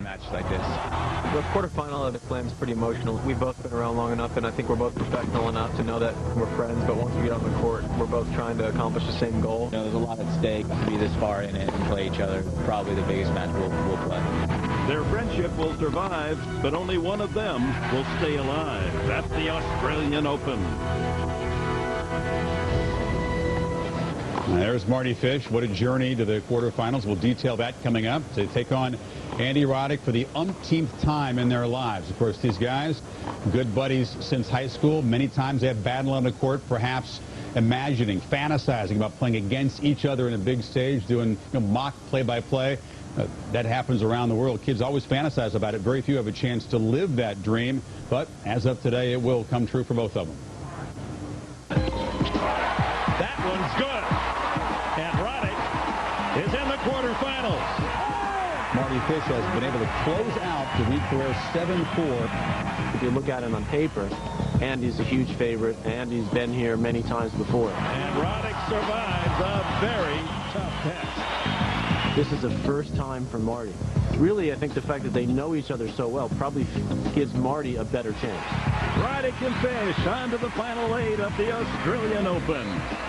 matches like this. The quarterfinal of the Slam is pretty emotional. We've both been around long enough, and I think we're both professional enough to know that we're friends, but once we get on the court, we're both trying to accomplish the same goal. You know, there's a lot at stake to be this far in it and play each other. Probably the biggest match we'll play. Their friendship will survive, but only one of them will stay alive. That's the Australian Open. There's Mardy Fish. What a journey to the quarterfinals. We'll detail that coming up. To take on Andy Roddick for the umpteenth time in their lives. Of course, these guys, good buddies since high school. Many times they have battled on the court, perhaps imagining, fantasizing about playing against each other in a big stage, doing mock play-by-play. That happens around the world. Kids always fantasize about it. Very few have a chance to live that dream. But as of today, it will come true for both of them. That one's good. And Roddick is in the quarterfinals. Mardy Fish has been able to close out the week career 7-4. If you look at it on paper, Andy's a huge favorite. Andy's been here many times before. And Roddick survives a very tough test. This is the first time for Mardy. Really, I think the fact that they know each other so well probably gives Mardy a better chance. Roddick and Fish on to the final 8 of the Australian Open.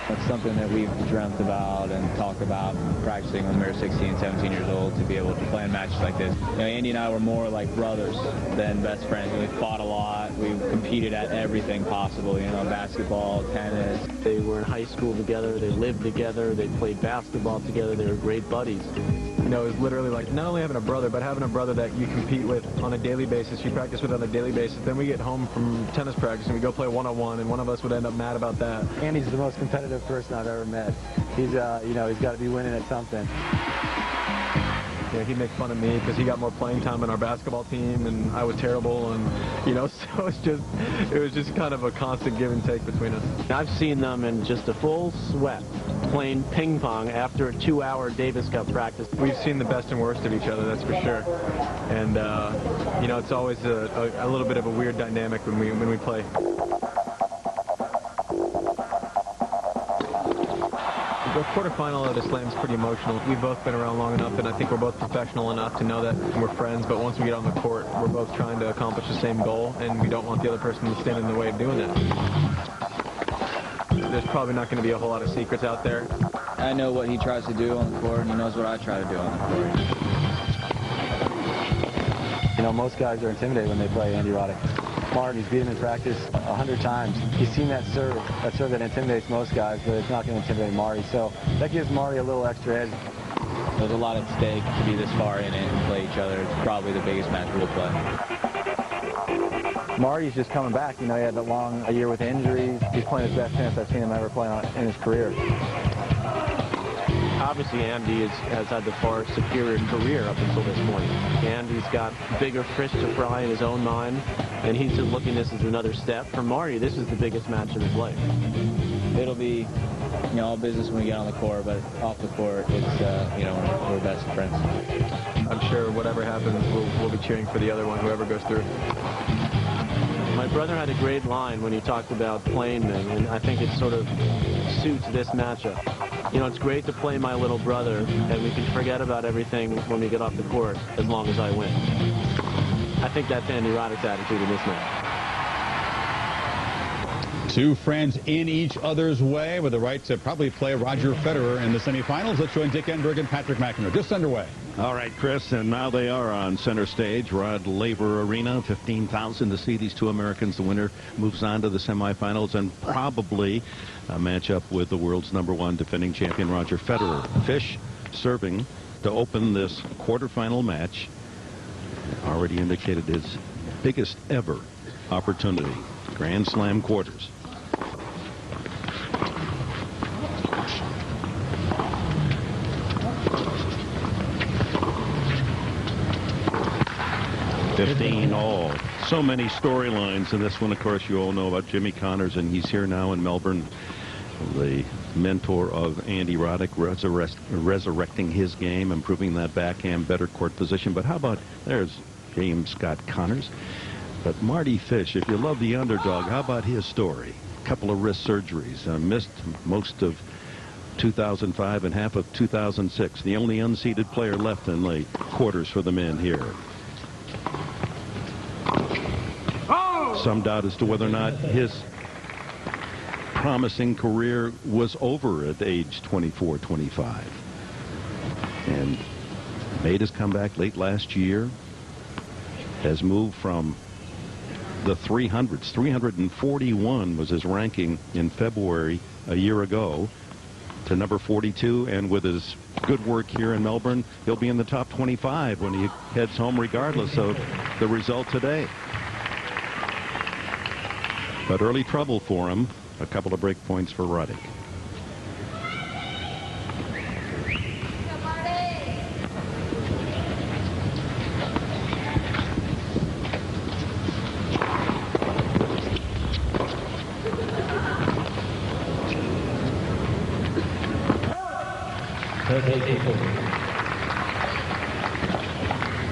That's something that we've dreamt about and talked about practicing when we were 16, 17 years old to be able to play in matches like this. You know, Andy and I were more like brothers than best friends. We fought a lot. We competed at everything possible, you know, basketball, tennis. They were in high school together. They lived together. They played basketball together. They were great buddies. You know, it was literally like not only having a brother, but having a brother that you compete with on a daily basis. You practice with on a daily basis. Then we get home from tennis practice and we go play one-on-one, and one of us would end up mad about that. Andy's the most competitive person I've ever met. He's, you know, he's got to be winning at something. Yeah, he'd make fun of me because he got more playing time in our basketball team, and I was terrible, and you know, so it was just kind of a constant give and take between us. I've seen them in just a full sweat playing ping pong after a 2-hour Davis Cup practice. We've seen the best and worst of each other, that's for sure, and you know, it's always a little bit of a weird dynamic when we play. The quarterfinal of the Slam is pretty emotional. We've both been around long enough, and I think we're both professional enough to know that we're friends, but once we get on the court, we're both trying to accomplish the same goal, and we don't want the other person to stand in the way of doing that. There's probably not going to be a whole lot of secrets out there. I know what he tries to do on the court, and he knows what I try to do on the court. You know, most guys are intimidated when they play Andy Roddick. Mardy's beat him in practice 100 times. He's seen that serve that intimidates most guys, but it's not going to intimidate Mardy. So that gives Mardy a little extra edge. There's a lot at stake to be this far in it and play each other. It's probably the biggest match we'll play. Mardy's just coming back. You know, he had a year with injuries. He's playing his best tennis I've seen him ever play in his career. Obviously, Andy has had the far superior career up until this point. Andy's got bigger fish to fry in his own mind, and he's just looking at this as another step. For Mardy, this is the biggest match of his life. It'll be, you know, all business when we get on the court, but off the court, it's, you know, we're best friends. I'm sure whatever happens, we'll be cheering for the other one, whoever goes through. My brother had a great line when he talked about playing them, and I think it sort of suits this matchup. You know, it's great to play my little brother, and we can forget about everything when we get off the court as long as I win. I think that's Andy Roddick's attitude in this match. Two friends in each other's way with the right to probably play Roger Federer in the semifinals. Let's join Dick Enberg and Patrick McEnroe. Just underway. All right, Chris, and now they are on center stage. Rod Laver Arena, 15,000 to see these two Americans. The winner moves on to the semifinals and probably a matchup with the world's #1 defending champion Roger Federer. Fish serving to open this quarterfinal match. Already indicated his biggest ever opportunity. Grand Slam quarters. All. So many storylines in this one. Of course, you all know about Jimmy Connors, and he's here now in Melbourne. The mentor of Andy Roddick, resurrecting his game, improving that backhand, better court position. But how about, there's James Scott Connors. But Mardy Fish, if you love the underdog, how about his story? A couple of wrist surgeries, missed most of 2005 and half of 2006. The only unseeded player left in the quarters for the men here. some doubt as to whether or not his promising career was over at age 24, 25. And made his comeback late last year. Has moved from the 300s. 341 was his ranking in February a year ago to number 42. And with his good work here in Melbourne, he'll be in the top 25 when he heads home regardless of the result today. But early trouble for him. A couple of break points for Roddick.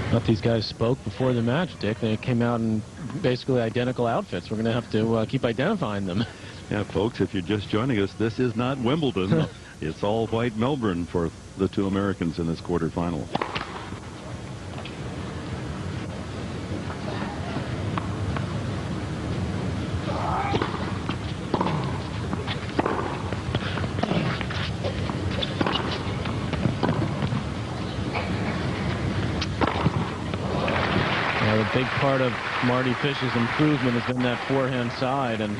But these guys spoke before the match, Dick. They came out in basically identical outfits. We're going to have to keep identifying them. Yeah, folks, if you're just joining us, this is not Wimbledon. It's all white Melbourne for the two Americans in this quarterfinal. A big part of Mardy Fish's improvement has been that forehand side, and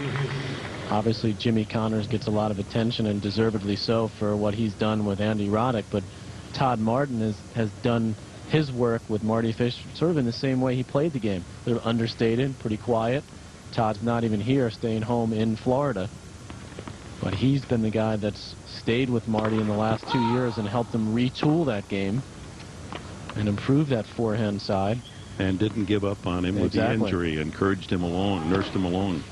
obviously Jimmy Connors gets a lot of attention, and deservedly so, for what he's done with Andy Roddick, but Todd Martin has done his work with Mardy Fish sort of in the same way he played the game. They're understated, pretty quiet. Todd's not even here, staying home in Florida, but he's been the guy that's stayed with Mardy in the last 2 years and helped him retool that game and improve that forehand side. And didn't give up on him with the injury, encouraged him along, nursed him along.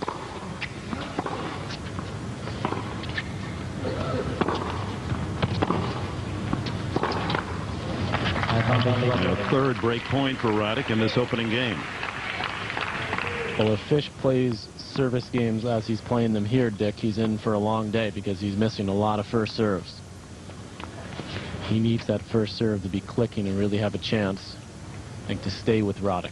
A third break point for Roddick in this opening game. Well, if Fish plays service games as he's playing them here, Dick, he's in for a long day because he's missing a lot of first serves. He needs that first serve to be clicking and really have a chance, I think, to stay with Roddick.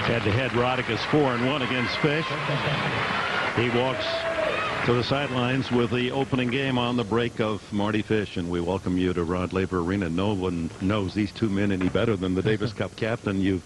Head-to-head, Roddick is 4-1 against Fish. He walks to the sidelines with the opening game on the break of Mardy Fish, and we welcome you to Rod Laver Arena. No one knows these two men any better than the Davis Cup captain. You've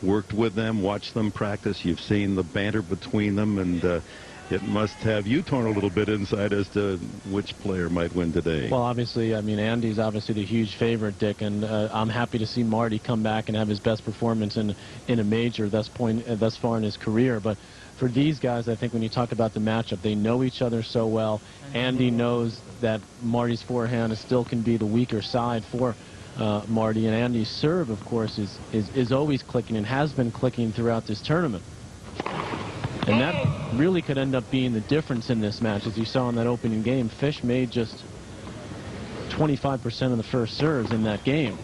worked with them, watched them practice. You've seen the banter between them, and it must have you torn a little bit inside as to which player might win today. Well, obviously, I mean, Andy's obviously the huge favorite, Dick, and I'm happy to see Mardy come back and have his best performance in a major thus far in his career. But for these guys, I think when you talk about the matchup, they know each other so well. Andy knows that Mardy's forehand still can be the weaker side for Mardy, and Andy's serve, of course, is always clicking and has been clicking throughout this tournament. And that really could end up being the difference in this match. As you saw in that opening game, Fish made just 25% of the first serves in that game.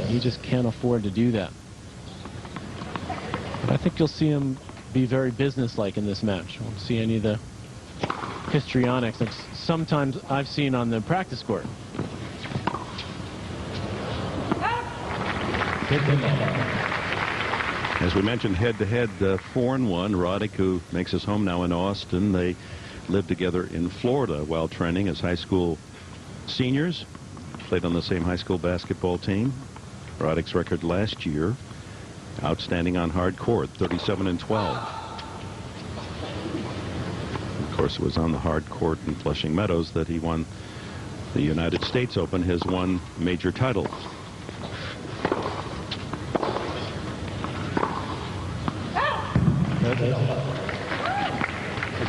He just can't afford to do that. But I think you'll see him be very businesslike in this match. You won't see any of the histrionics that sometimes I've seen on the practice court. As we mentioned, head-to-head, 4-1. Roddick, who makes his home now in Austin. They lived together in Florida while training as high school seniors. Played on the same high school basketball team. Roddick's record last year, outstanding on hard court, 37-12. Of course, it was on the hard court in Flushing Meadows that he won the United States Open, his one major title.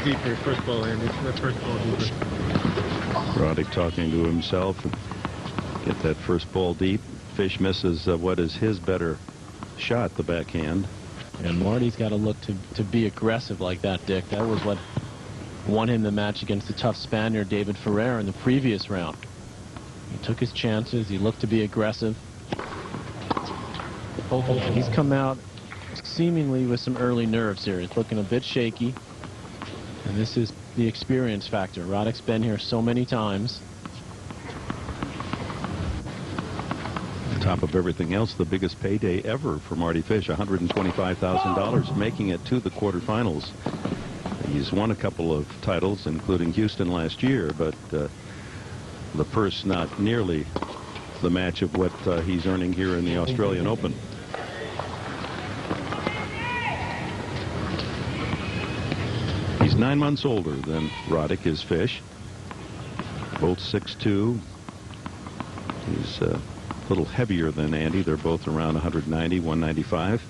Deeper, first ball, Andy. First ball deeper. Roddick talking to himself. Get that first ball deep. Fish misses what is his better shot, the backhand. And Mardy's got to look to be aggressive like that, Dick. That was what won him the match against the tough Spaniard David Ferrer in the previous round. He took his chances. He looked to be aggressive. He's come out seemingly with some early nerves here. He's looking a bit shaky. And this is the experience factor. Roddick's been here so many times. On top of everything else, the biggest payday ever for Mardy Fish, $125,000, making it to the quarterfinals. He's won a couple of titles, including Houston last year, but the purse not nearly the match of what he's earning here in the Australian Open. He's 9 months older than Roddick is Fish. Both 6'2". He's a little heavier than Andy. They're both around 190, 195.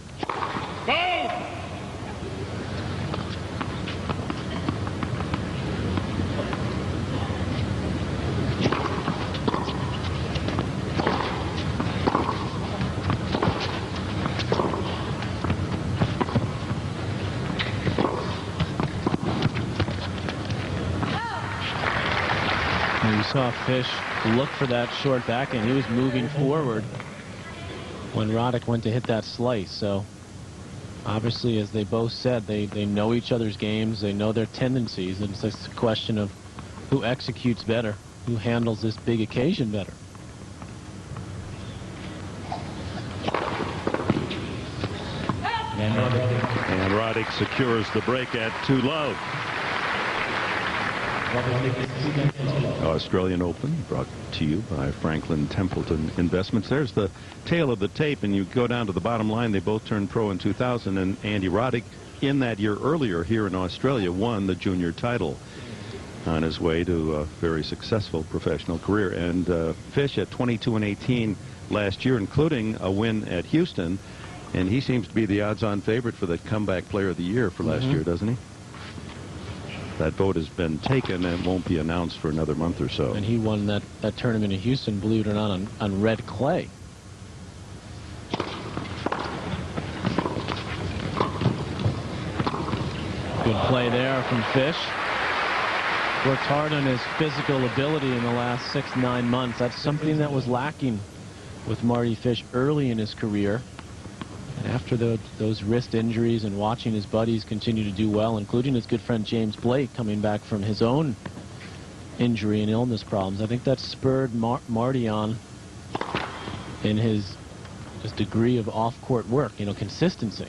Saw Fish look for that short backhand. He was moving forward when Roddick went to hit that slice. So obviously, as they both said, they know each other's games. They know their tendencies. It's just a question of who executes better, who handles this big occasion better. And Roddick secures the break at too low. Australian Open brought to you by Franklin Templeton Investments. There's the tail of the tape, and you go down to the bottom line. They both turned pro in 2000, and Andy Roddick, in that year earlier here in Australia, won the junior title on his way to a very successful professional career. And Fish at 22-18 last year, including a win at Houston, and he seems to be the odds-on favorite for the comeback player of the year for last year, doesn't he? That vote has been taken and won't be announced for another month or so. And he won that tournament in Houston, believe it or not, on red clay. Good play there from Fish. Worked hard on his physical ability in the last 6-9 months. That's something that was lacking with Mardy Fish early in his career. And after those wrist injuries and watching his buddies continue to do well, including his good friend James Blake coming back from his own injury and illness problems, I think that spurred Mardy on in his degree of off-court work, consistency.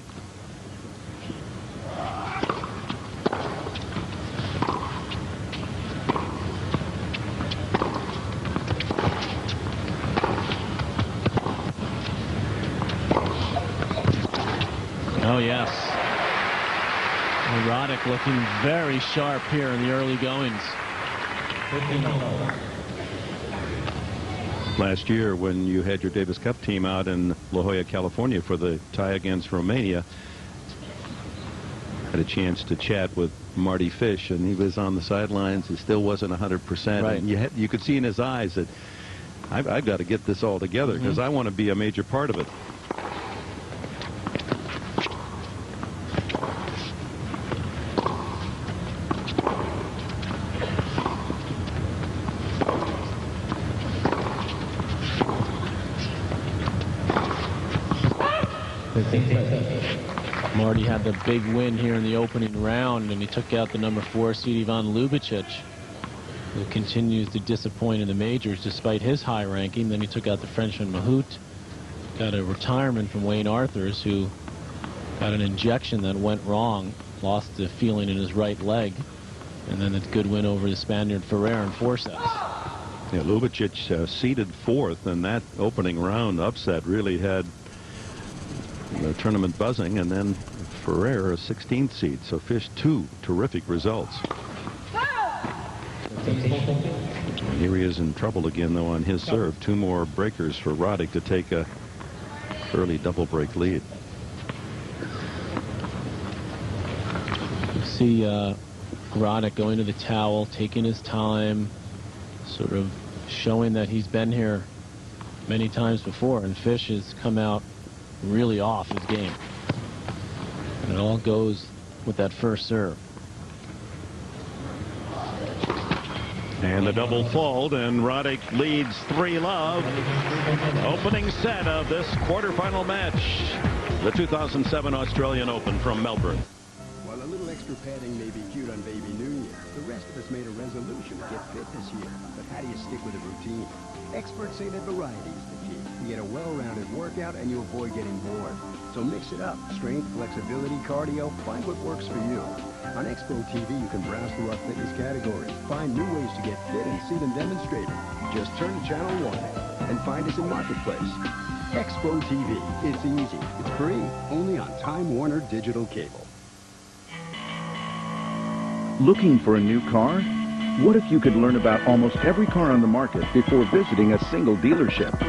Oh, yes. And Roddick looking very sharp here in the early goings. Last year, when you had your Davis Cup team out in La Jolla, California for the tie against Romania, had a chance to chat with Mardy Fish, and he was on the sidelines. He still wasn't 100%. Right. And you could see in his eyes that I've got to get this all together because I want to be a major part of it. Mardy had the big win here in the opening round, and he took out the #4 seed Ivan Lubicic, who continues to disappoint in the majors despite his high ranking. Then he took out the Frenchman Mahout, got a retirement from Wayne Arthurs, who got an injection that went wrong, lost the feeling in his right leg, and then a good win over the Spaniard Ferrer in 4 sets. Yeah, Lubicic seeded 4th, and that opening round upset really had the tournament buzzing, and then Ferrer a 16th seed. So Fish 2 terrific results. And here he is in trouble again, though, on his serve. 2 more breakers for Roddick to take a early double break lead. You see Roddick going to the towel, taking his time, sort of showing that he's been here many times before, and Fish has come out really off his game. And it all goes with that first serve. And the double fault, and Roddick leads 3-love. Opening set of this quarterfinal match, the 2007 Australian Open from Melbourne. While a little extra padding may be cute on Baby New Year, the rest of us made a resolution to get fit this year. But how do you stick with a routine? Experts say that variety is the key. You get a well-rounded workout and you avoid getting bored. So mix it up. Strength, flexibility, cardio, find what works for you. On Expo TV, you can browse through our fitness categories, find new ways to get fit and see them demonstrated. Just turn to Channel 1 and find us in Marketplace. Expo TV. It's easy. It's free. Only on Time Warner Digital Cable. Looking for a new car? What if you could learn about almost every car on the market before visiting a single dealership?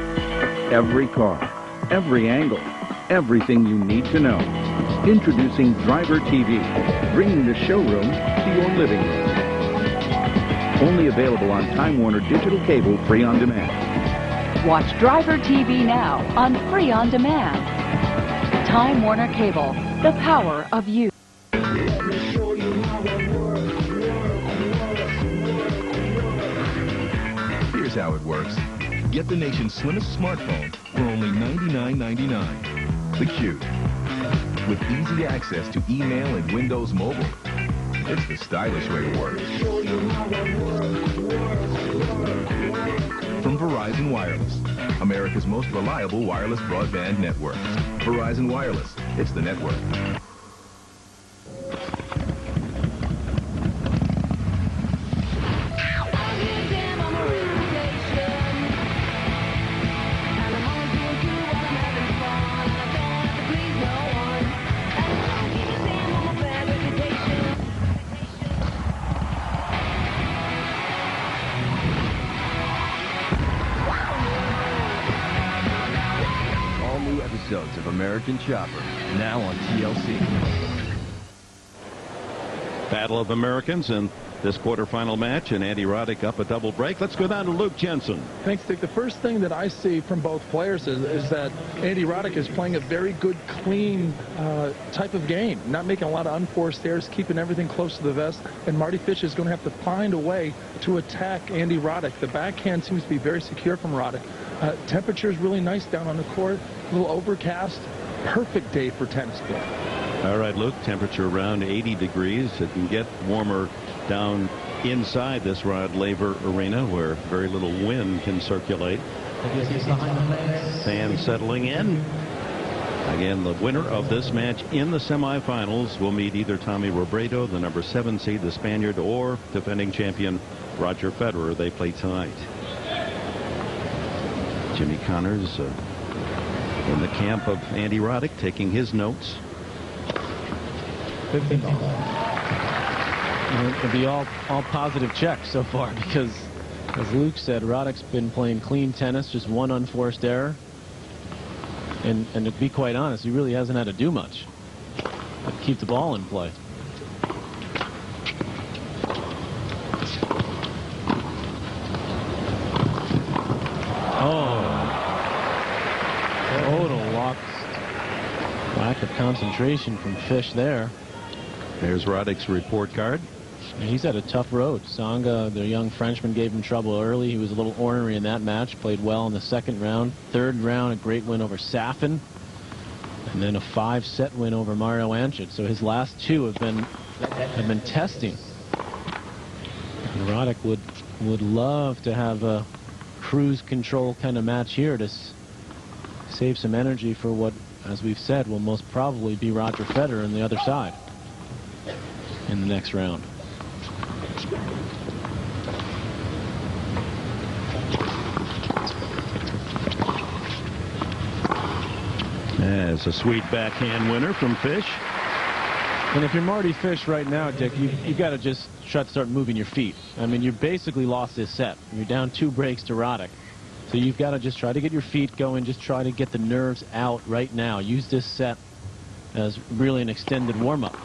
Every car, every angle, everything you need to know. Introducing Driver TV, bringing the showroom to your living room. Only available on Time Warner Digital Cable, free on demand. Watch Driver TV now on Free on Demand. Time Warner Cable, the power of you. Here's how it works. Get the nation's slimmest smartphone for only $99.99. The Q. With easy access to email and Windows Mobile. It's the stylish way to work. From Verizon Wireless, America's most reliable wireless broadband network. Verizon Wireless. It's the network. Episodes of American Chopper, now on TLC. Battle of Americans in this quarterfinal match, and Andy Roddick up a double break. Let's go down to Luke Jensen. Thanks, Dick. The first thing that I see from both players is that Andy Roddick is playing a very good, clean type of game, not making a lot of unforced errors, keeping everything close to the vest, and Mardy Fish is going to have to find a way to attack Andy Roddick. The backhand seems to be very secure from Roddick. Temperature is really nice down on the court, a little overcast. Perfect day for tennis play. All right, Luke, temperature around 80 degrees. It can get warmer down inside this Rod Laver Arena where very little wind can circulate. Fans settling in. Again, the winner of this match in the semifinals will meet either Tommy Robredo, the number 7 seed, the Spaniard, or defending champion Roger Federer. They play tonight. Jimmy Connors in the camp of Andy Roddick, taking his notes. It'll be all positive checks so far because, as Luke said, Roddick's been playing clean tennis, just one unforced error. And to be quite honest, he really hasn't had to do much but keep the ball in play. Lack of concentration from Fish there. There's Roddick's report card. And he's had a tough road. Tsonga, the young Frenchman, gave him trouble early. He was a little ornery in that match. Played well in the second round. Third round, a great win over Safin. And then a 5-set win over Mario Andrić. So his last two have been testing. And Roddick would love to have a cruise control kind of match here to save some energy for what, as we've said, will most probably be Roger Federer on the other side in the next round. As a sweet backhand winner from Fish. And if you're Mardy Fish right now, Dick, you got to just start moving your feet. I mean, you basically lost this set. You're down 2 breaks to Roddick. So you've got to just try to get your feet going, just try to get the nerves out right now. Use this set as really an extended warm-up.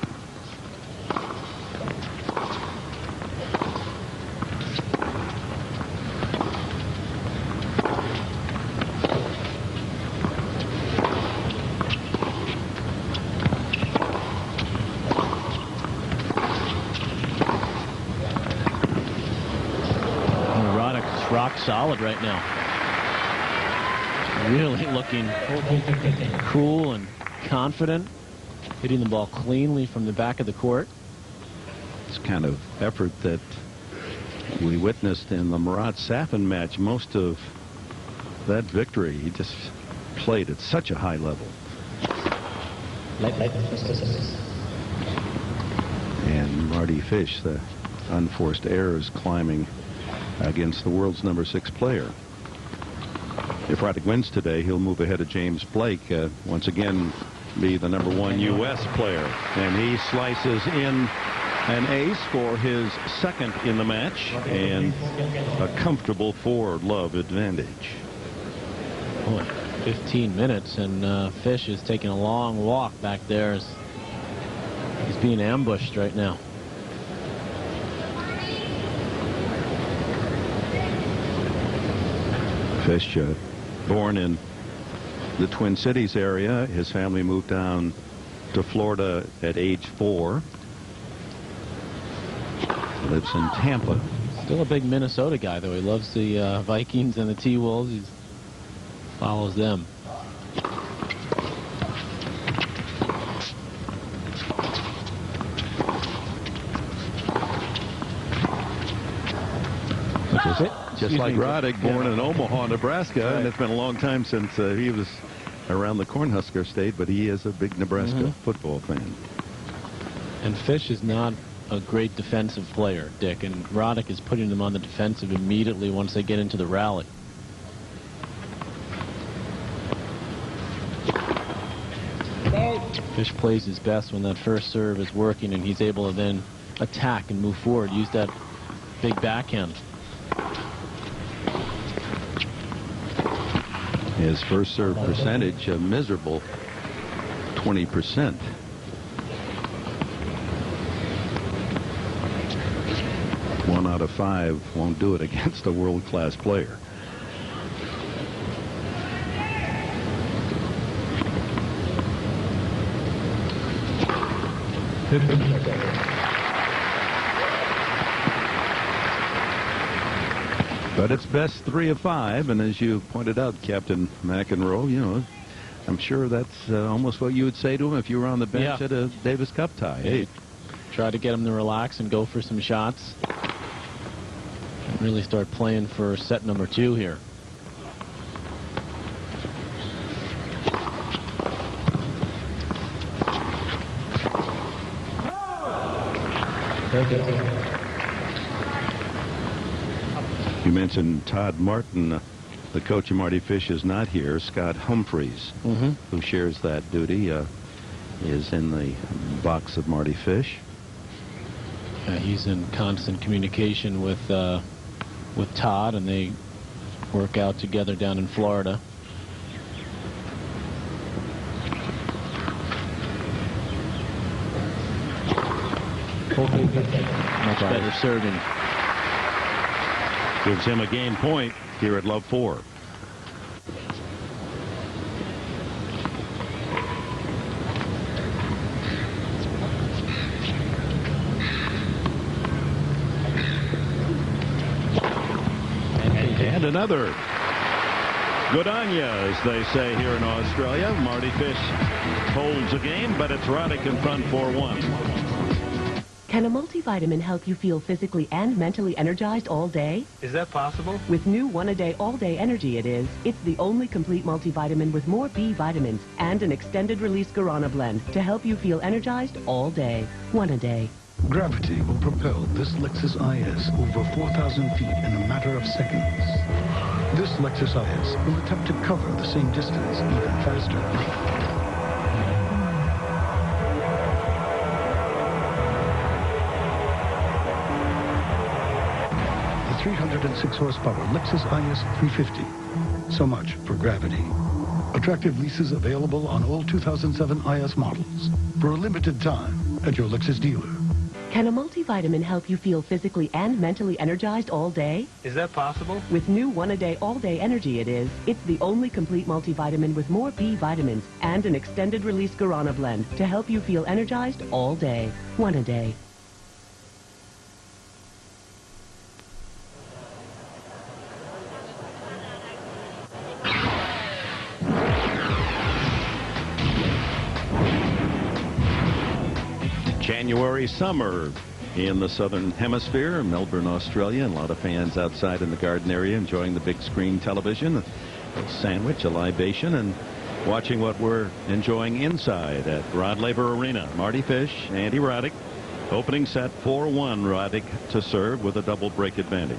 rock solid right now. Really looking cool and confident, hitting the ball cleanly from the back of the court. This kind of effort that we witnessed in the Murat-Safin match, most of that victory, he just played at such a high level. And Mardy Fish, the unforced errors climbing against the world's #6 player. If Roddick wins today, he'll move ahead of James Blake, once again be the #1 U.S. player. And he slices in an ace for his second in the match and a comfortable 4-love advantage. Boy, 15 minutes and Fish is taking a long walk back there as he's being ambushed right now. Fish, born in the Twin Cities area. His family moved down to Florida at age 4. Lives in Tampa. Still a big Minnesota guy, though. He loves the Vikings and the T-Wolves. He follows them. Just like Roddick, born in Omaha, Nebraska, right. And it's been a long time since he was around the Cornhusker State, but he is a big Nebraska football fan. And Fish is not a great defensive player, Dick, and Roddick is putting them on the defensive immediately once they get into the rally. Fish plays his best when that first serve is working and he's able to then attack and move forward, use that big backhand. His first serve percentage, a miserable 20%. One out of 5 won't do it against a world-class player. But it's best 3 of 5, and as you pointed out, Captain McEnroe, you know, I'm sure that's almost what you would say to him if you were on the bench at a Davis Cup tie. Hey, try to get him to relax and go for some shots. And really start playing for set number 2 here. You mentioned Todd Martin. The coach of Mardy Fish is not here. Scott Humphreys, who shares that duty, is in the box of Mardy Fish. He's in constant communication with Todd, and they work out together down in Florida. Much better serving. Gives him a game point here at Love 4. And another. Good on ya, as they say here in Australia. Mardy Fish holds a game, but it's Roddick in front 4-1. Can a multivitamin help you feel physically and mentally energized all day? Is that possible? With new One-A-Day All-Day Energy it is. It's the only complete multivitamin with more B vitamins and an extended-release guarana blend to help you feel energized all day. One-A-Day. Gravity will propel this Lexus IS over 4,000 feet in a matter of seconds. This Lexus IS will attempt to cover the same distance even faster. The 306 horsepower Lexus IS 350. So much for gravity. Attractive leases available on all 2007 IS models for a limited time at your Lexus dealer. Can a multivitamin help you feel physically and mentally energized all day? Is that possible? With new One-A-Day All-Day Energy it is. It's the only complete multivitamin with more B vitamins and an extended-release guarana blend to help you feel energized all day. One-A-Day. January summer in the southern hemisphere, Melbourne, Australia, and a lot of fans outside in the garden area enjoying the big screen television, a sandwich, a libation, and watching what we're enjoying inside at Rod Laver Arena. Mardy Fish, Andy Roddick, opening set 4-1. Roddick to serve with a double break advantage.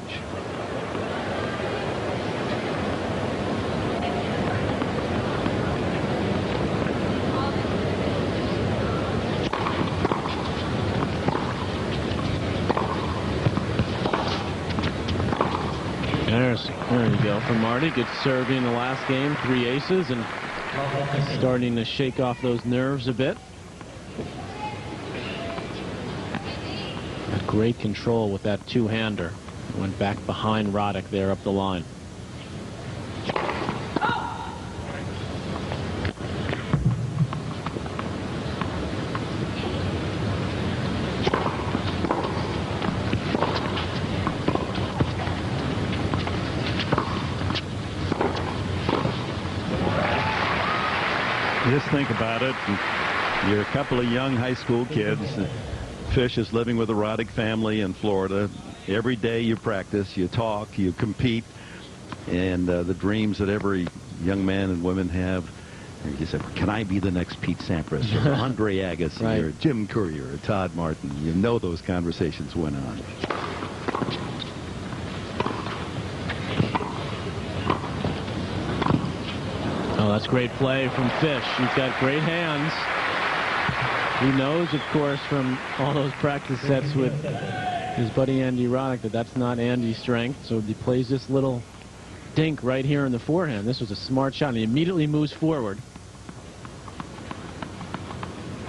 There you go from Mardy. Good serving in the last game. 3 aces and starting to shake off those nerves a bit. Great control with that two-hander. Went back behind Roddick there up the line. Just think about it. You're a couple of young high school kids. Fish is living with the Roddick family in Florida. Every day you practice, you talk, you compete, and the dreams that every young man and woman have. You say, can I be the next Pete Sampras or Andre Agassi right. or Jim Courier or Todd Martin? You know those conversations went on. Oh, that's great play from Fish. He's got great hands. He knows, of course, from all those practice sets with his buddy Andy Roddick that that's not Andy's strength. So he plays this little dink right here in the forehand. This was a smart shot, and he immediately moves forward.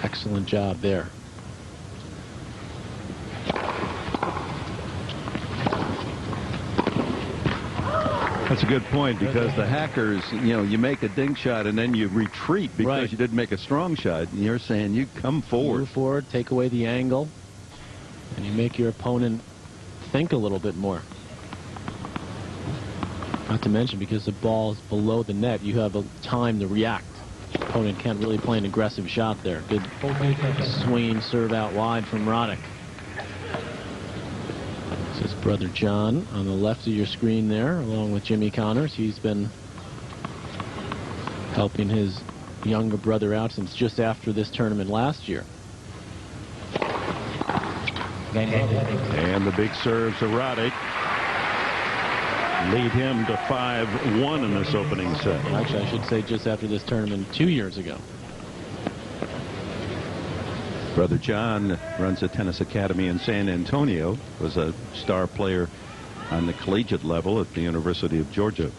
Excellent job there. That's a good point, because the hackers, you know, you make a dink shot and then you retreat because right. you didn't make a strong shot. And you're saying you come forward. Move forward, take away the angle, and you make your opponent think a little bit more. Not to mention, because the ball is below the net, you have a time to react. The opponent can't really play an aggressive shot there. Good swinging serve out wide from Roddick. This is brother John on the left of your screen there, along with Jimmy Connors. He's been helping his younger brother out since just after this tournament last year. And the big serves of Roddick lead him to 5-1 in this opening set. Actually, I should say just after this tournament 2 years ago. Brother John runs a tennis academy in San Antonio, was a star player on the collegiate level at the University of Georgia.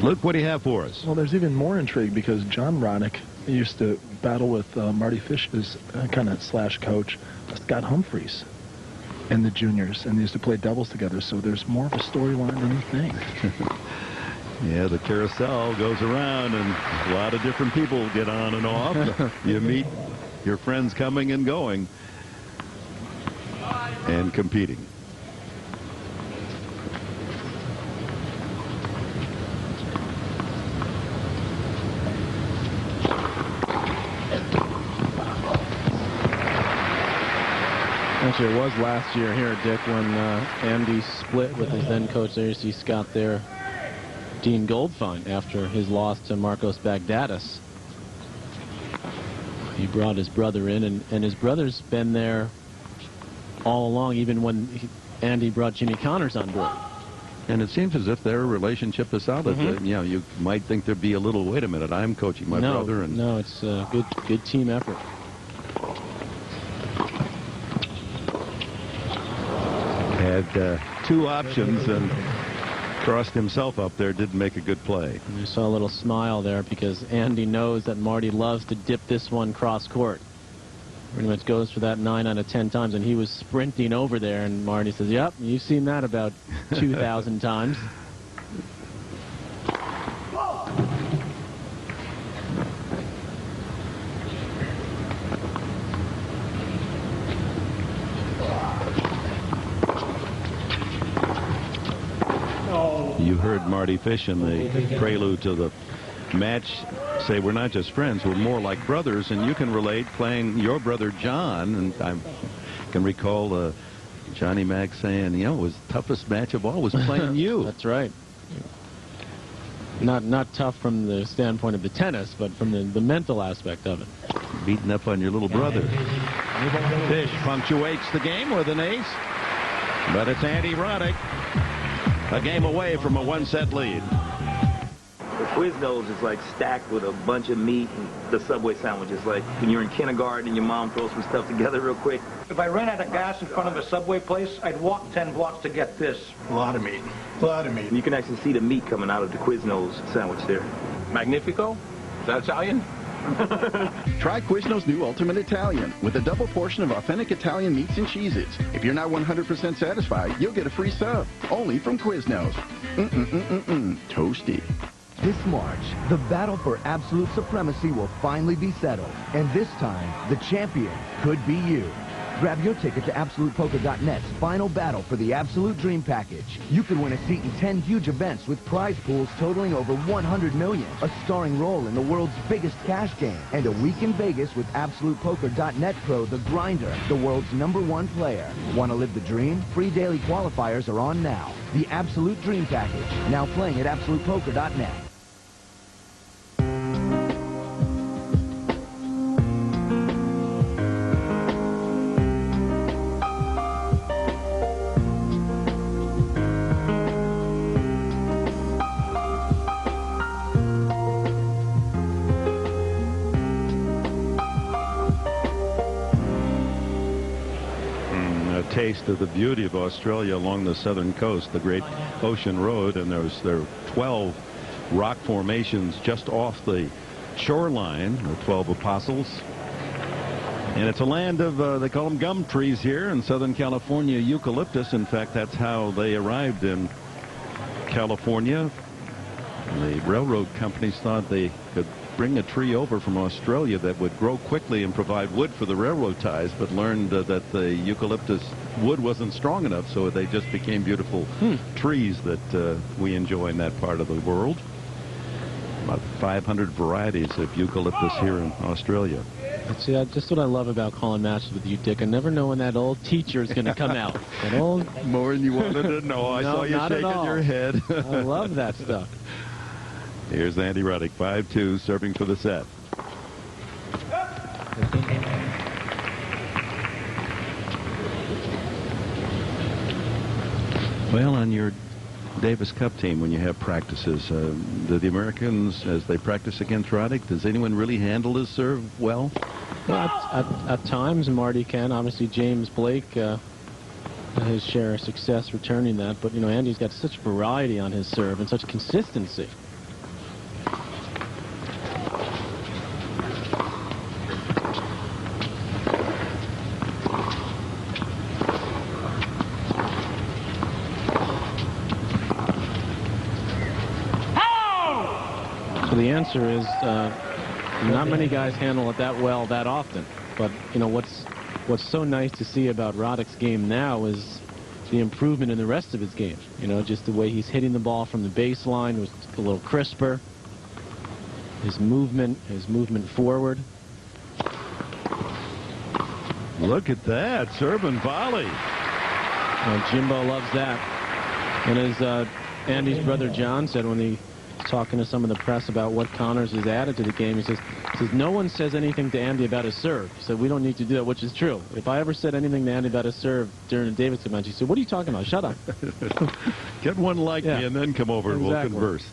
Luke, what do you have for us? Well, there's even more intrigue because John Roddick used to battle with Mardy Fish's kind of slash coach, Scott Humphreys, in the juniors, and they used to play doubles together, so there's more of a storyline than you think. Yeah, the carousel goes around and a lot of different people get on and off. You meet your friends coming and going and competing. Actually, it was last year here, Dick, when Andy split with his then coach, there you see Scott there, Dean Goldfine, after his loss to Marcos Bagdatis. He brought his brother in, and his brother's been there all along, even when Andy brought Jimmy Connors on board. And it seems as if their relationship is solid. Mm-hmm. You know, you might think there'd be a little, wait a minute, I'm coaching my brother. And no, it's a good team effort. Had two options and crossed himself up there, didn't make a good play. And you saw a little smile there because Andy knows that Mardy loves to dip this one cross court. Pretty much goes for that 9 out of 10 times, and he was sprinting over there, and Mardy says, yep, you've seen that about 2,000 times. You heard Mardy Fish in the prelude to the match say we're not just friends, we're more like brothers, and you can relate playing your brother John. And I can recall Johnny Mac saying, you know, it was the toughest match of all was playing you. That's right. Not tough from the standpoint of the tennis, but from the mental aspect of it. Beating up on your little brother. Fish punctuates the game with an ace, but it's Andy Roddick, a game away from a 1-set lead. The Quiznos is like stacked with a bunch of meat and the Subway sandwiches. Like when you're in kindergarten and your mom throws some stuff together real quick. If I ran out of gas in front of a Subway place, I'd walk 10 blocks to get this. A lot of meat. A lot of meat. You can actually see the meat coming out of the Quiznos sandwich there. Magnifico? Is that Italian? Try Quiznos' new Ultimate Italian with a double portion of authentic Italian meats and cheeses. If you're not 100% satisfied, you'll get a free sub. Only from Quiznos. Toasty. This March, the battle for absolute supremacy will finally be settled. And this time, the champion could be you. Grab your ticket to AbsolutePoker.net's final battle for the Absolute Dream Package. You could win a seat in 10 huge events with prize pools totaling over $100 million, a starring role in the world's biggest cash game, and a week in Vegas with AbsolutePoker.net Pro, the Grinder, the world's #1 player. Want to live the dream? Free daily qualifiers are on now. The Absolute Dream Package, now playing at AbsolutePoker.net. Taste of the beauty of Australia along the southern coast, the Great Ocean Road, and there are 12 rock formations just off the shoreline, the 12 apostles. And it's a land of, they call them gum trees here in Southern California, eucalyptus. In fact, that's how they arrived in California. The railroad companies thought they could bring a tree over from Australia that would grow quickly and provide wood for the railroad ties, but learned that the eucalyptus wood wasn't strong enough, so they just became beautiful trees that we enjoy in that part of the world. About 500 varieties of eucalyptus here in Australia. See, just what I love about calling matches with you, Dick. I never know when that old teacher is going to come out. That old... More than you wanted to know. I saw you shaking your head. I love that stuff. Here's Andy Roddick, 5-2, serving for the set. Well, on your Davis Cup team, when you have practices, do the Americans, as they practice against Roddick, does anyone really handle his serve well? Well, at times, Marty can. Obviously, James Blake his share of success returning that. But, you know, Andy's got such variety on his serve and such consistency. So the answer is not many guys handle it that well that often. But, you know, what's so nice to see about Roddick's game now is the improvement in the rest of his game. You know, just the way he's hitting the ball from the baseline was a little crisper. His movement forward. Look at that, serve and volley. Jimbo loves that. And as Andy's brother John said when he was talking to some of the press about what Connors has added to the game, he says no one says anything to Andy about his serve. He said we don't need to do that, which is true. If I ever said anything to Andy about his serve during the Davis Cup match, he said, what are you talking about? Shut up. Get one like me and then come over and we'll converse.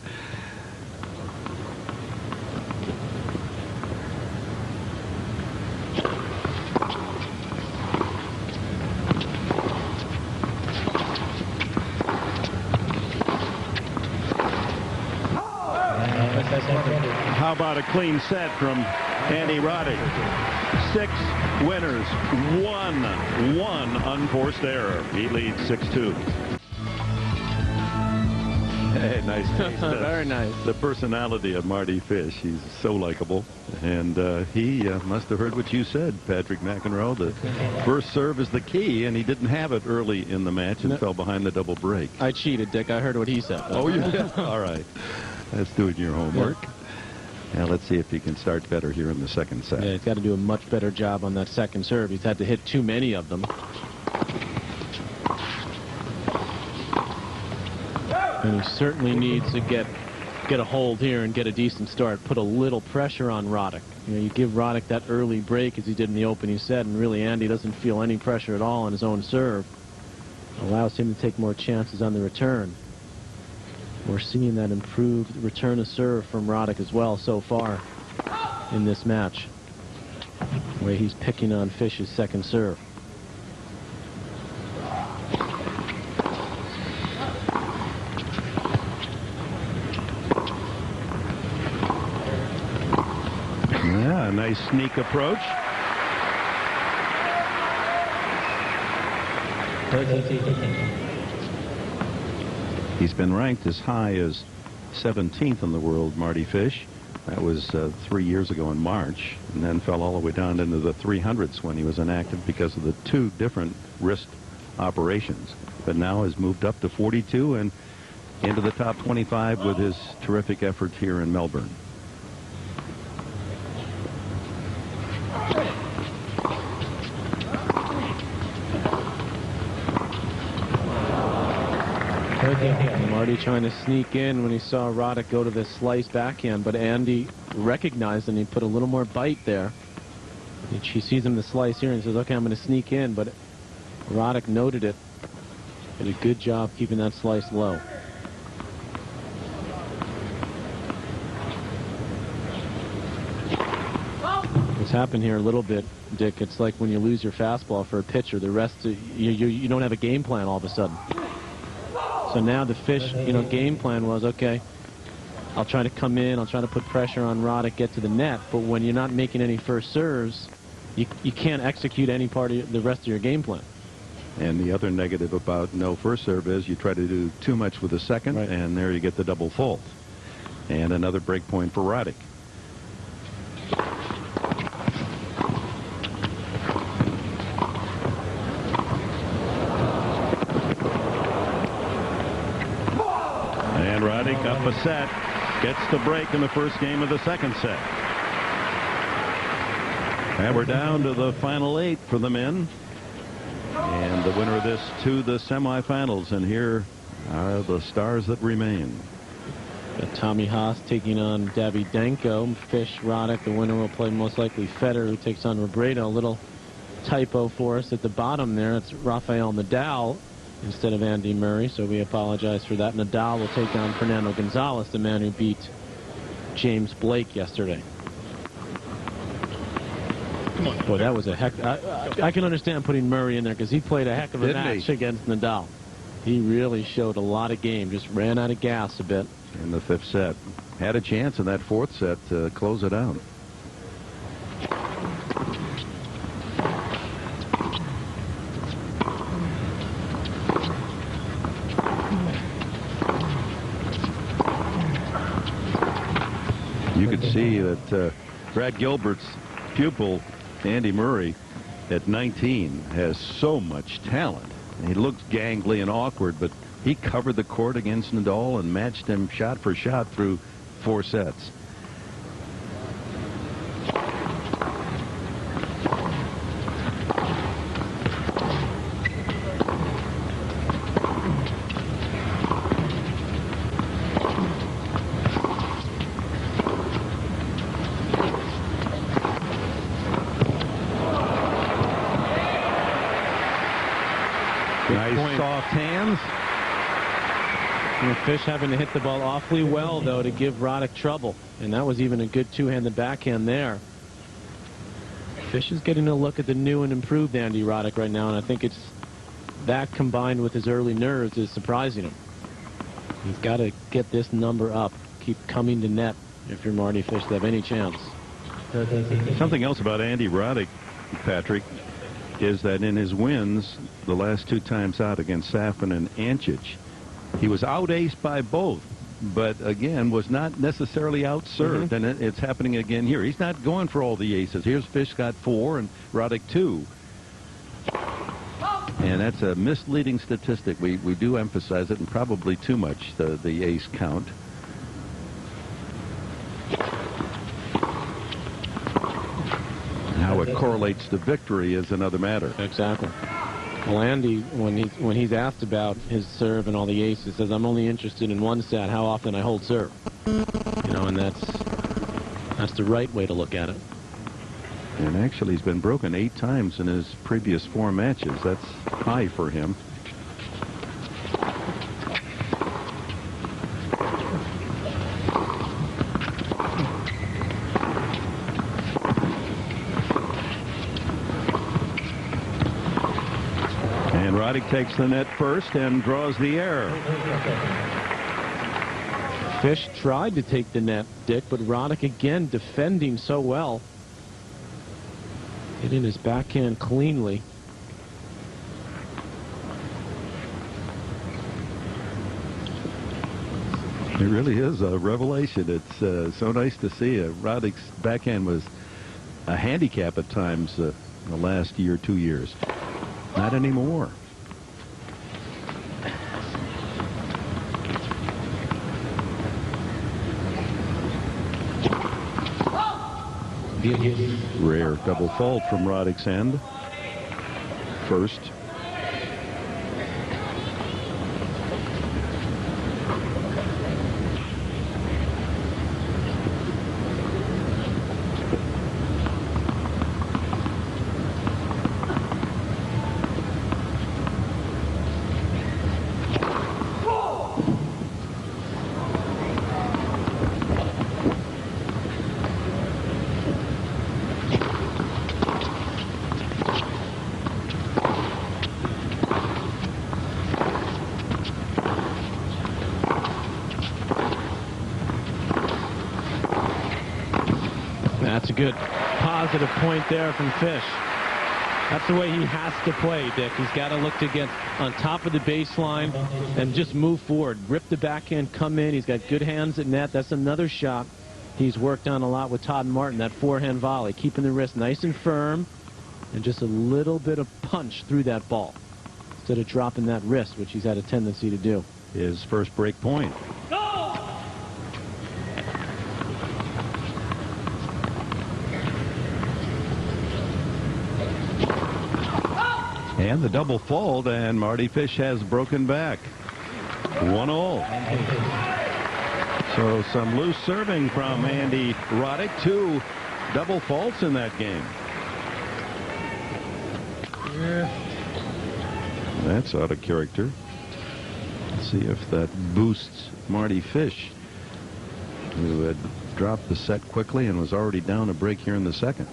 How about a clean set from Andy Roddick? 6 winners, one unforced error. He leads 6-2. Hey, nice taste. Very nice. The personality of Mardy Fish. He's so likable. And he must have heard what you said, Patrick McEnroe. The first serve is the key, and he didn't have it early in the match and fell behind the double break. I cheated, Dick. I heard what he said. Oh, yeah. All right. That's doing your homework. Now let's see if he can start better here in the second set. Yeah, he's got to do a much better job on that second serve. He's had to hit too many of them. And he certainly needs to get a hold here and get a decent start. Put a little pressure on Roddick. You know, you give Roddick that early break as he did in the opening set, and really Andy doesn't feel any pressure at all on his own serve. Allows him to take more chances on the return. We're seeing that improved return of serve from Roddick as well so far in this match. The way he's picking on Fish's second serve. Yeah, a nice sneak approach. He's been ranked as high as 17th in the world, Mardy Fish. That was 3 years ago in March, and then fell all the way down into the 300s when he was inactive because of the 2 different wrist operations. But now has moved up to 42 and into the top 25 with his terrific effort here in Melbourne. Mardy trying to sneak in when he saw Roddick go to the slice backhand, but Andy recognized and he put a little more bite there. He sees him the slice here and says, okay, I'm going to sneak in, but Roddick noted it. Did a good job keeping that slice low. What's happened here a little bit, Dick, it's like when you lose your fastball for a pitcher, the rest of, you don't have a game plan all of a sudden. So now the Fish, game plan was, okay, I'll try to come in, I'll try to put pressure on Roddick, get to the net, but when you're not making any first serves, you can't execute any part of the rest of your game plan. And the other negative about no first serve is you try to do too much with the second, right, and there you get the double fault. And another break point for Roddick. Roddick up a set, gets the break in the first game of the second set. And we're down to the final 8 for the men. And the winner of this to the semifinals. And here are the stars that remain. Got Tommy Haas taking on Davydenko. Fish, Roddick. The winner will play most likely Federer, who takes on Robredo. A little typo for us at the bottom there. It's Rafael Nadal instead of Andy Murray, so we apologize for that. Nadal will take on Fernando Gonzalez, the man who beat James Blake yesterday. Boy, that was a heck. I can understand putting Murray in there because he played a heck of a match against Nadal. He really showed a lot of game, just ran out of gas a bit. In the 5th set. Had a chance in that 4th set to close it out. You could see that Brad Gilbert's pupil, Andy Murray, at 19, has so much talent. He looks gangly and awkward, but he covered the court against Nadal and matched him shot for shot through 4 sets. Nice soft hands. And Fish having to hit the ball awfully well, though, to give Roddick trouble. And that was even a good two-handed backhand there. Fish is getting a look at the new and improved Andy Roddick right now, and I think it's that combined with his early nerves is surprising him. He's got to get this number up. Keep coming to net if you're Mardy Fish to have any chance. Something else about Andy Roddick, Patrick, is that in his wins, the last 2 times out against Safin and Ancic, he was out-aced by both, but again was not necessarily out-served, and it's happening again here. He's not going for all the aces. Here's Fish got 4 and Roddick 2. And that's a misleading statistic. We do emphasize it, and probably too much, the ace count. How it correlates to victory is another matter. Exactly. Well, Andy, when he's asked about his serve and all the aces, says, I'm only interested in one stat, how often I hold serve. You know, and that's the right way to look at it. And actually, he's been broken 8 times in his previous 4 matches. That's high for him. And Roddick takes the net first and draws the error. Fish tried to take the net, Dick, but Roddick again defending so well. Hitting his backhand cleanly. It really is a revelation. It's so nice to see. Roddick's backhand was a handicap at times the last year, 2 years. Not anymore. Rare double fault from Roddick's end. First. That's a good positive point there from Fish. That's the way he has to play, Dick. He's got to look to get on top of the baseline and just move forward. Rip the backhand, come in. He's got good hands at net. That's another shot he's worked on a lot with Todd Martin, that forehand volley, keeping the wrist nice and firm and just a little bit of punch through that ball instead of dropping that wrist, which he's had a tendency to do. His first break point. And the double fault, and Mardy Fish has broken back. 1-all. So some loose serving from Andy Roddick. 2 double faults in that game. That's out of character. Let's see if that boosts Mardy Fish, who had dropped the set quickly and was already down a break here in the second.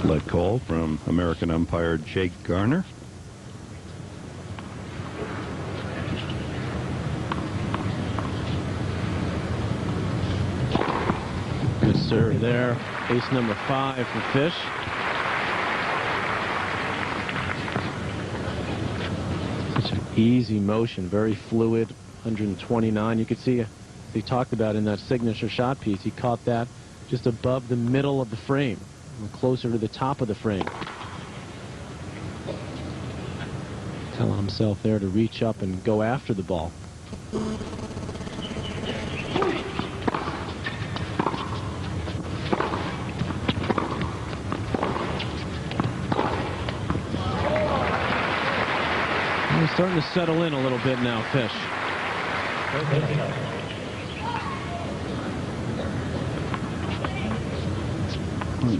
Let call from American umpire Jake Garner. Good serve there. Ace number 5 for Fish. Such an easy motion, very fluid, 129. You could see, he talked about in that signature shot piece, he caught that just above the middle of the frame, closer to the top of the frame. Telling himself there to reach up and go after the ball. He's starting to settle in a little bit now, Fish.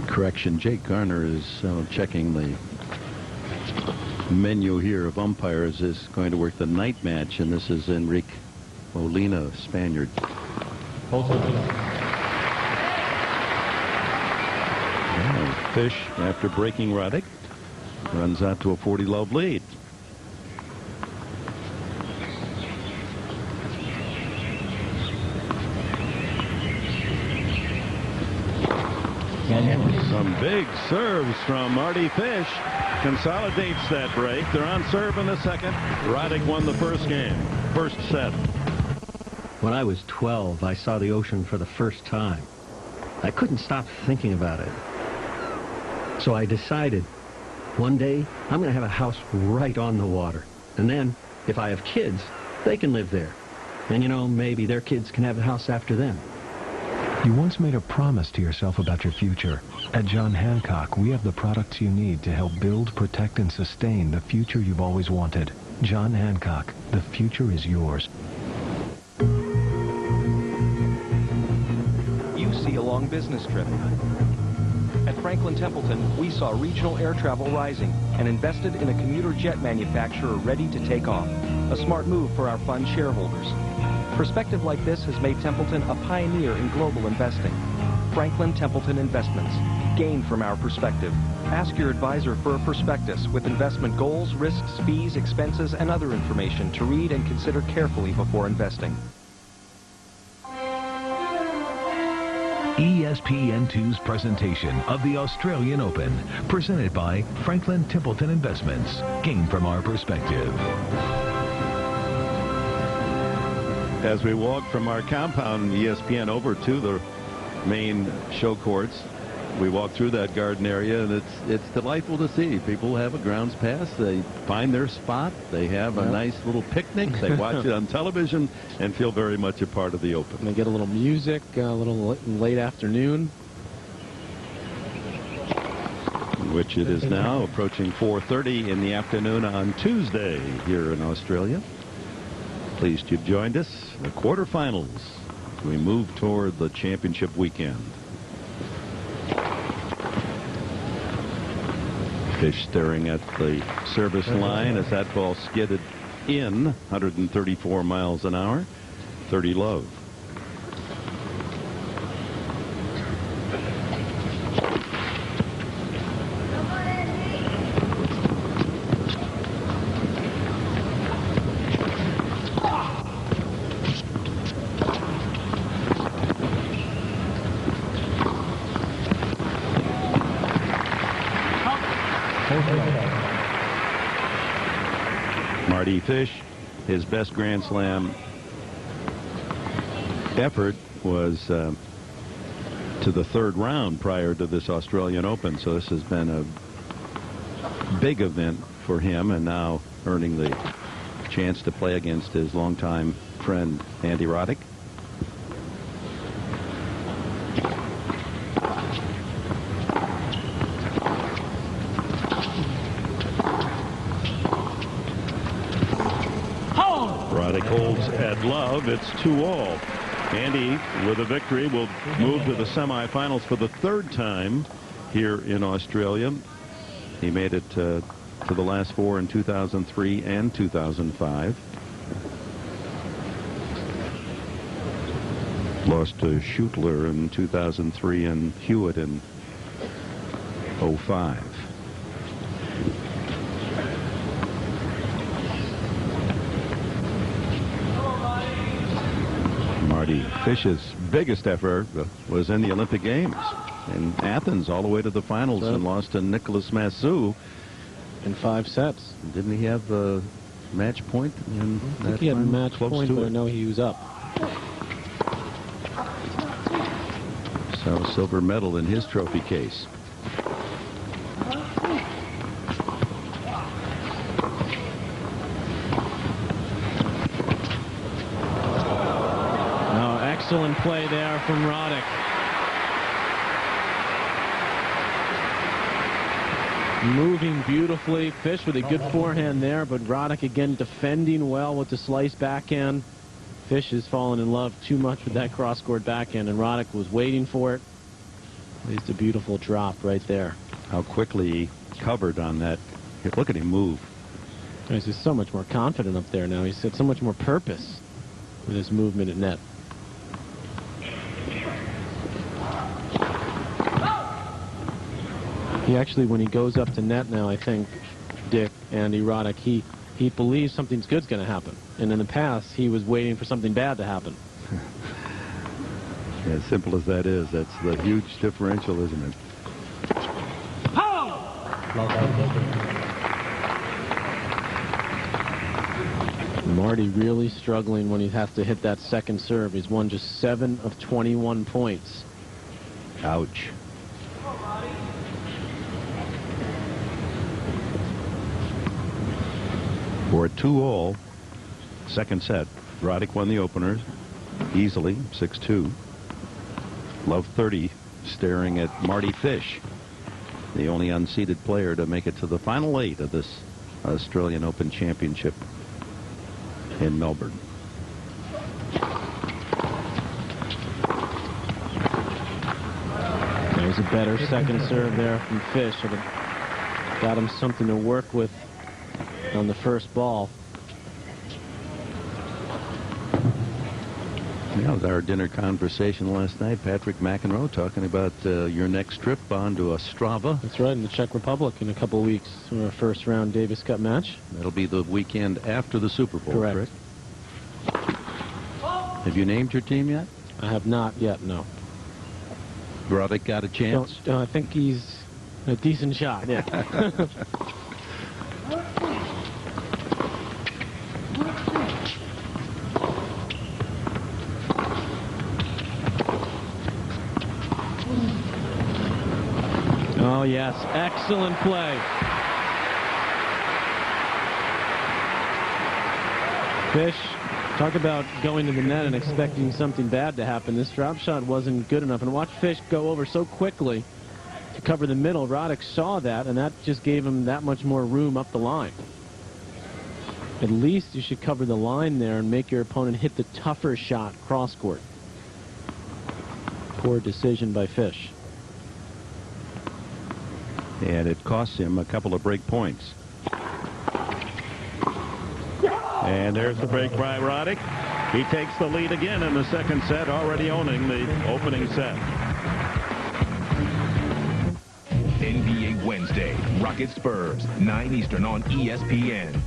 Correction, Jake Garner is checking the menu here of umpires, is going to work the night match, and this is Enrique Molina, Spaniard. Now, Fish, after breaking Roddick, runs out to a 40-love lead. Some big serves from Mardy Fish. Consolidates that break. They're on serve in the second. Roddick won the first game. First set. When I was 12, I saw the ocean for the first time. I couldn't stop thinking about it. So I decided, one day, I'm going to have a house right on the water. And then, if I have kids, they can live there. And, you know, maybe their kids can have a house after them. You once made a promise to yourself about your future. At John Hancock, we have the products you need to help build, protect, and sustain the future you've always wanted. John Hancock, the future is yours. You see a long business trip. At Franklin Templeton, we saw regional air travel rising and invested in a commuter jet manufacturer ready to take off. A smart move for our fund shareholders. Perspective like this has made Templeton a pioneer in global investing. Franklin Templeton Investments. Gain from our perspective. Ask your advisor for a prospectus with investment goals, risks, fees, expenses, and other information to read and consider carefully before investing. ESPN2's presentation of the Australian Open, presented by Franklin Templeton Investments. Gain from our perspective. As we walk from our compound ESPN over to the main show courts, we walk through that garden area, and it's delightful to see. People have a grounds pass. They find their spot. They have a nice little picnic. They watch it on television and feel very much a part of the Open. And they get a little music, a little late afternoon. Which it is now, approaching 4:30 in the afternoon on Tuesday here in Australia. Pleased you've joined us. The quarterfinals. We move toward the championship weekend. Fish staring at the service line as that ball skidded in, 134 miles an hour, 30 love. Mardy Fish, his best Grand Slam effort was to the third round prior to this Australian Open, so this has been a big event for him, and now earning the chance to play against his longtime friend Andy Roddick. Roddick holds at love. It's 2-all. Andy, with a victory, will move to the semifinals for the third time here in Australia. He made it to the last four in 2003 and 2005. Lost to Schutler in 2003 and Hewitt in 2005. Mardy Fish's biggest effort was in the Olympic Games in Athens, all the way to the finals, and lost to Nicholas Massou in 5 sets. Didn't he have a match point? In I think he had a match point, but I know he was up. So silver medal in his trophy case. Excellent play there from Roddick. Moving beautifully. Fish with a good forehand there, but Roddick again defending well with the slice backhand. Fish has fallen in love too much with that cross-court backhand, and Roddick was waiting for it. At least a beautiful drop right there. How quickly he covered on that. Look at him move. He's just so much more confident up there now. He's got so much more purpose with his movement at net. He actually, when he goes up to net now, I think, Dick, Andy Roddick, he believes something's good's going to happen. And in the past, he was waiting for something bad to happen. As simple as that is, that's the huge differential, isn't it? Mardy really struggling when he has to hit that second serve. He's won just 7 of 21 points. Ouch. For a 2-all second set, Roddick won the openers easily, 6-2. Love 30 staring at Mardy Fish, the only unseeded player to make it to the final 8 of this Australian Open Championship in Melbourne. There's a better second serve there from Fish. It got him something to work with on the first ball. Yeah, that was our dinner conversation last night. Patrick McEnroe talking about your next trip on to Ostrava. That's right, in the Czech Republic in a couple of weeks for our first round Davis Cup match. That'll be the weekend after the Super Bowl, correct? Have you named your team yet? I have not yet, no. Roddick got a chance? I think he's a decent shot, yeah. Oh, yes. Excellent play. Fish, talk about going to the net and expecting something bad to happen. This drop shot wasn't good enough. And watch Fish go over so quickly to cover the middle. Roddick saw that, and that just gave him that much more room up the line. At least you should cover the line there and make your opponent hit the tougher shot cross court. Poor decision by Fish. And it costs him a couple of break points. And there's the break by Roddick. He takes the lead again in the second set, already owning the opening set. NBA Wednesday, Rockets Spurs, 9 Eastern on ESPN.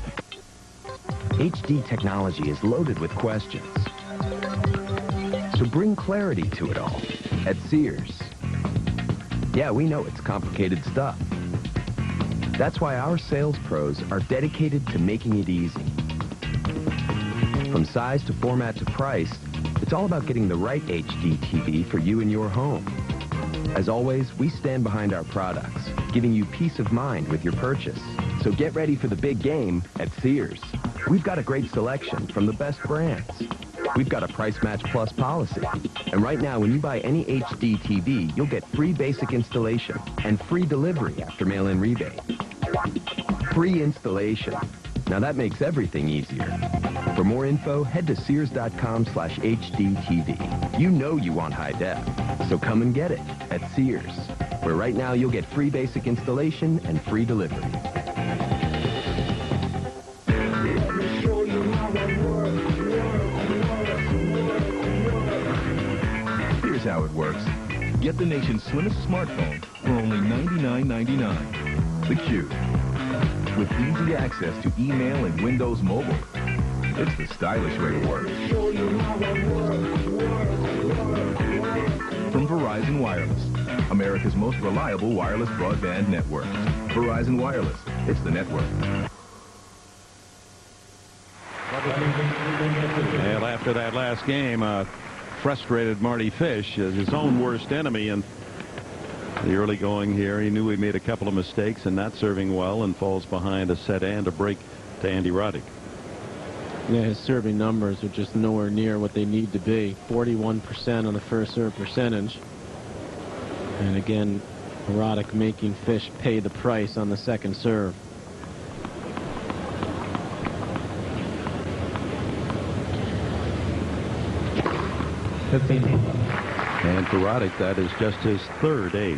HD technology is loaded with questions. So bring clarity to it all at Sears. Yeah, we know it's complicated stuff. That's why our sales pros are dedicated to making it easy. From size to format to price, it's all about getting the right HD TV for you and your home. As always, we stand behind our products, giving you peace of mind with your purchase. So get ready for the big game at Sears. We've got a great selection from the best brands. We've got a Price Match Plus policy. And right now, when you buy any HD TV, you'll get free basic installation and free delivery after mail-in rebate. Free installation. Now that makes everything easier. For more info, head to Sears.com/HDTV. You know you want high def, so come and get it at Sears, where right now you'll get free basic installation and free delivery. Here's how it works. Get the nation's slimmest smartphone for only $99.99. The Cube. With easy access to email and Windows Mobile. It's the stylish way to work. From Verizon Wireless, America's most reliable wireless broadband network. Verizon Wireless. It's the network. Well, after that last game, frustrated Mardy Fish, his own worst enemy in the early going here. He knew he made a couple of mistakes and not serving well, and falls behind a set and a break to Andy Roddick. Yeah, his serving numbers are just nowhere near what they need to be. 41% on the first serve percentage. And again, Roddick making Fish pay the price on the second serve. And for Roddick, that is just his third ace.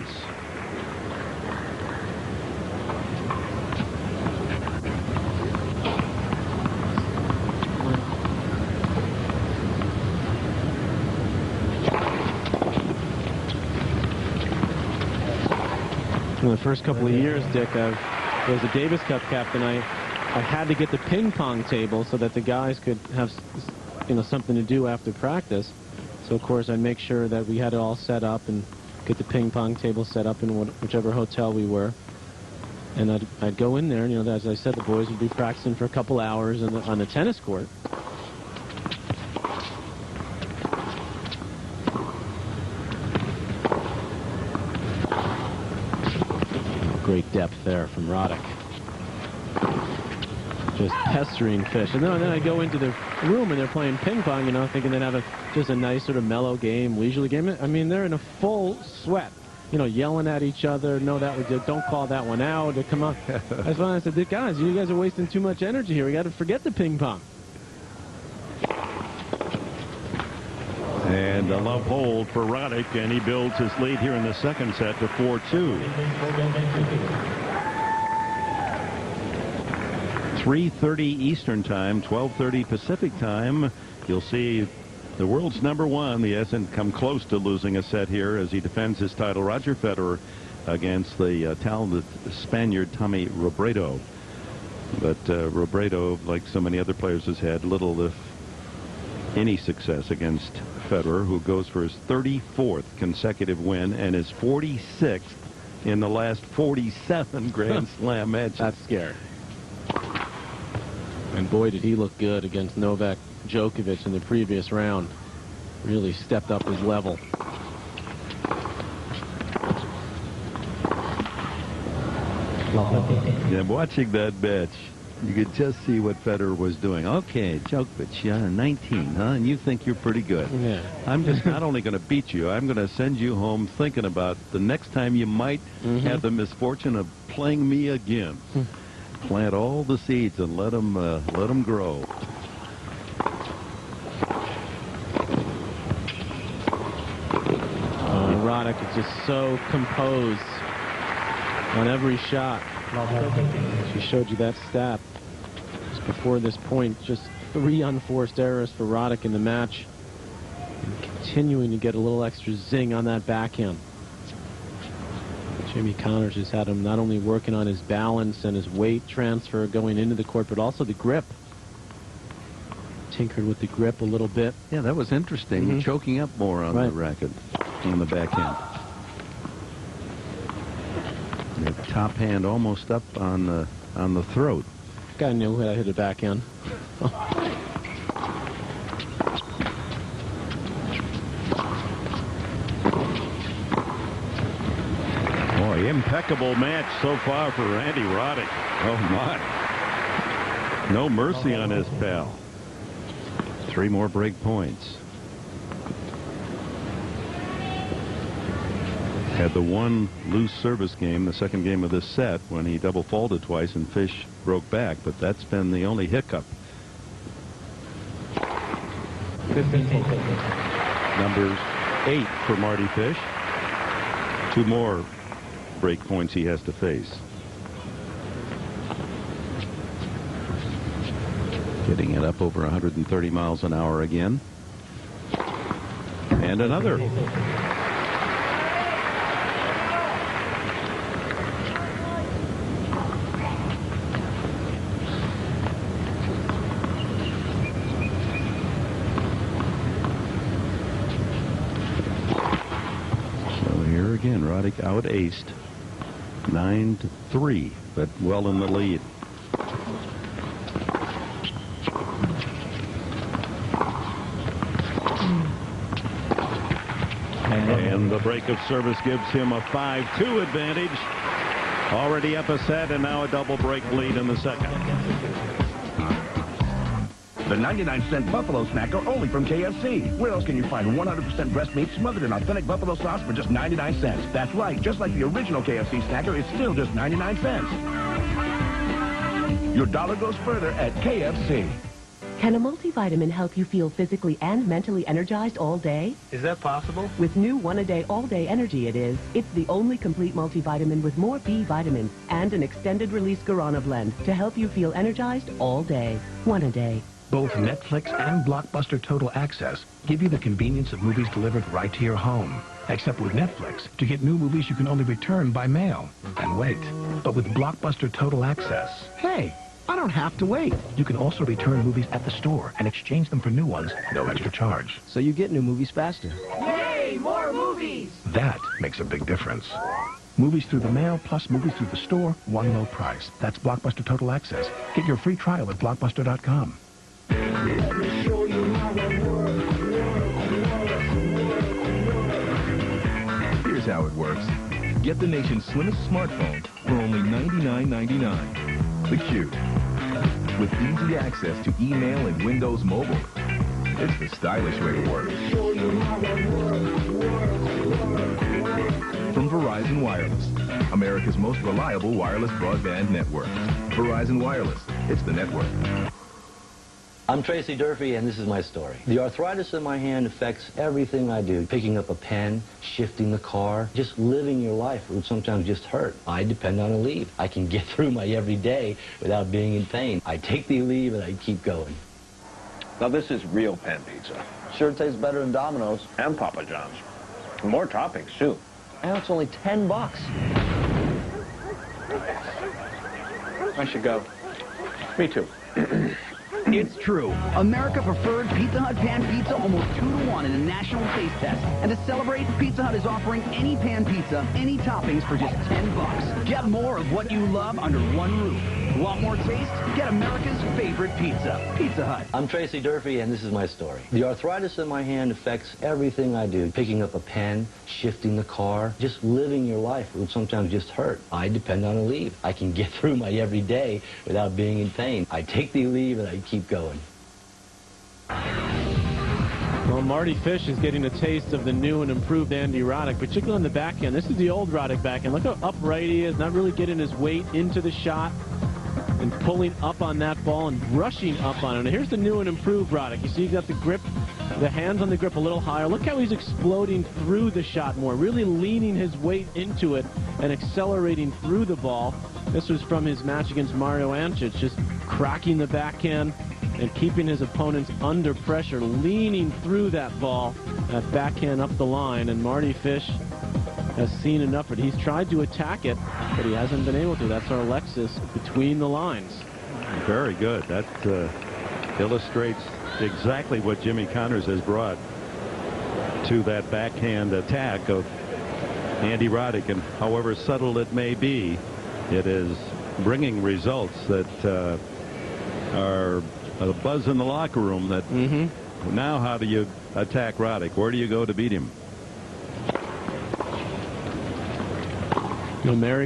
In the first couple of years, Dick, I was a Davis Cup captain. I had to get the ping pong table so that the guys could have, something to do after practice. So, of course, I'd make sure that we had it all set up and get the ping pong table set up in whichever hotel we were. And I'd go in there, and, as I said, the boys would be practicing for a couple hours on the tennis court. Great depth there from Roddick. Just pestering Fish. And then I go into the room and they're playing ping pong, you know, thinking they'd have just a nice sort of mellow game, leisurely game. I mean, they're in a full sweat, you know, yelling at each other. No, that was it. Don't call that one out. Come on. That's why I said, guys, you guys are wasting too much energy here. We got to forget the ping pong. And a love hold for Roddick, and he builds his lead here in the second set to 4-2. 3:30 Eastern Time, 12:30 Pacific Time. You'll see the world's #1. He hasn't come close to losing a set here as he defends his title. Roger Federer against the talented Spaniard Tommy Robredo. But Robredo, like so many other players, has had little, if any, success against Federer, who goes for his 34th consecutive win and his 46th in the last 47 Grand Slam matches. That's scary. And boy, did he look good against Novak Djokovic in the previous round. Really stepped up his level. Yeah, watching that match, you could just see what Federer was doing. Okay, Djokovic, 19, huh? And you think you're pretty good. Yeah. I'm just not only going to beat you, I'm going to send you home thinking about the next time you might have the misfortune of playing me again. Plant all the seeds and let them grow. Roddick is just so composed on every shot. She showed you that stat just before this point. Just 3 unforced errors for Roddick in the match, and continuing to get a little extra zing on that backhand. Jimmy Connors has had him not only working on his balance and his weight transfer going into the court, but also the grip. Tinkered with the grip a little bit. Yeah, that was interesting. Choking up more on the racket, on the backhand. The top hand almost up on the throat. Guy knew how to hit a backhand. Boy, impeccable match so far for Andy Roddick. Oh my! No mercy on his pal. 3 more break points. Had the one loose service game, the second game of this set, when he double faulted twice and Fish broke back, but that's been the only hiccup. Numbers 8 for Mardy Fish. 2 more break points he has to face. Getting it up over 130 miles an hour again. And another. Again, Roddick out-aced 9-3, but well in the lead. And the break of service gives him a 5-2 advantage. Already up a set and now a double break lead in the second. The 99-cent Buffalo Snacker only from KFC. Where else can you find 100% breast meat smothered in authentic buffalo sauce for just 99 cents? That's right, just like the original KFC Snacker, it's still just 99 cents. Your dollar goes further at KFC. Can a multivitamin help you feel physically and mentally energized all day? Is that possible? With new One-A-Day All-Day Energy it is. It's the only complete multivitamin with more B vitamins and an extended-release guarana blend to help you feel energized all day. One-A-Day. Both Netflix and Blockbuster Total Access give you the convenience of movies delivered right to your home. Except with Netflix, to get new movies you can only return by mail. And wait. But with Blockbuster Total Access, hey, I don't have to wait. You can also return movies at the store and exchange them for new ones, no extra charge. So you get new movies faster. Yay, more movies! That makes a big difference. Movies through the mail plus movies through the store, one low price. That's Blockbuster Total Access. Get your free trial at Blockbuster.com. Let me show you how it works. Here's how it works. Get the nation's slimmest smartphone for only $99.99. The Cube. With easy access to email and Windows Mobile. It's the stylish way to work. From Verizon Wireless, America's most reliable wireless broadband network. Verizon Wireless. It's the network. I'm Tracy Durfee, and this is my story. The arthritis in my hand affects everything I do. Picking up a pen, shifting the car, just living your life would sometimes just hurt. I depend on Aleve. I can get through my everyday without being in pain. I take the Aleve and I keep going. Now this is real pan pizza. Sure tastes better than Domino's. And Papa John's. More toppings, too. And it's only $10. I should go. Me too. It's true. America preferred Pizza Hut pan pizza almost 2-to-1 in a national taste test. And to celebrate, Pizza Hut is offering any pan pizza, any toppings for just $10. Get more of what you love under one roof. Want more taste? Get America's favorite pizza. Pizza Hut. I'm Tracy Durfee, and this is my story. The arthritis in my hand affects everything I do. Picking up a pen, shifting the car, just living your life would sometimes just hurt. I depend on Aleve. I can get through my everyday without being in pain. I take the Aleve and I keep going. Well, Mardy Fish is getting a taste of the new and improved Andy Roddick, particularly on the backhand. This is the old Roddick backhand. Look how upright he is, not really getting his weight into the shot and pulling up on that ball and rushing up on it. Now, here's the new and improved Roddick. You see he's got the grip, the hands on the grip a little higher. Look how he's exploding through the shot more, really leaning his weight into it and accelerating through the ball. This was from his match against Mario Ancic, just cracking the backhand and keeping his opponents under pressure, leaning through that ball, that backhand up the line. And Mardy Fish has seen enough of it. He's tried to attack it, but he hasn't been able to. That's our Lexus between the lines. Very good. That illustrates exactly what Jimmy Connors has brought to that backhand attack of Andy Roddick. And however subtle it may be, it is bringing results that are a buzz in the locker room that now how do you attack Roddick? Where do you go to beat him? American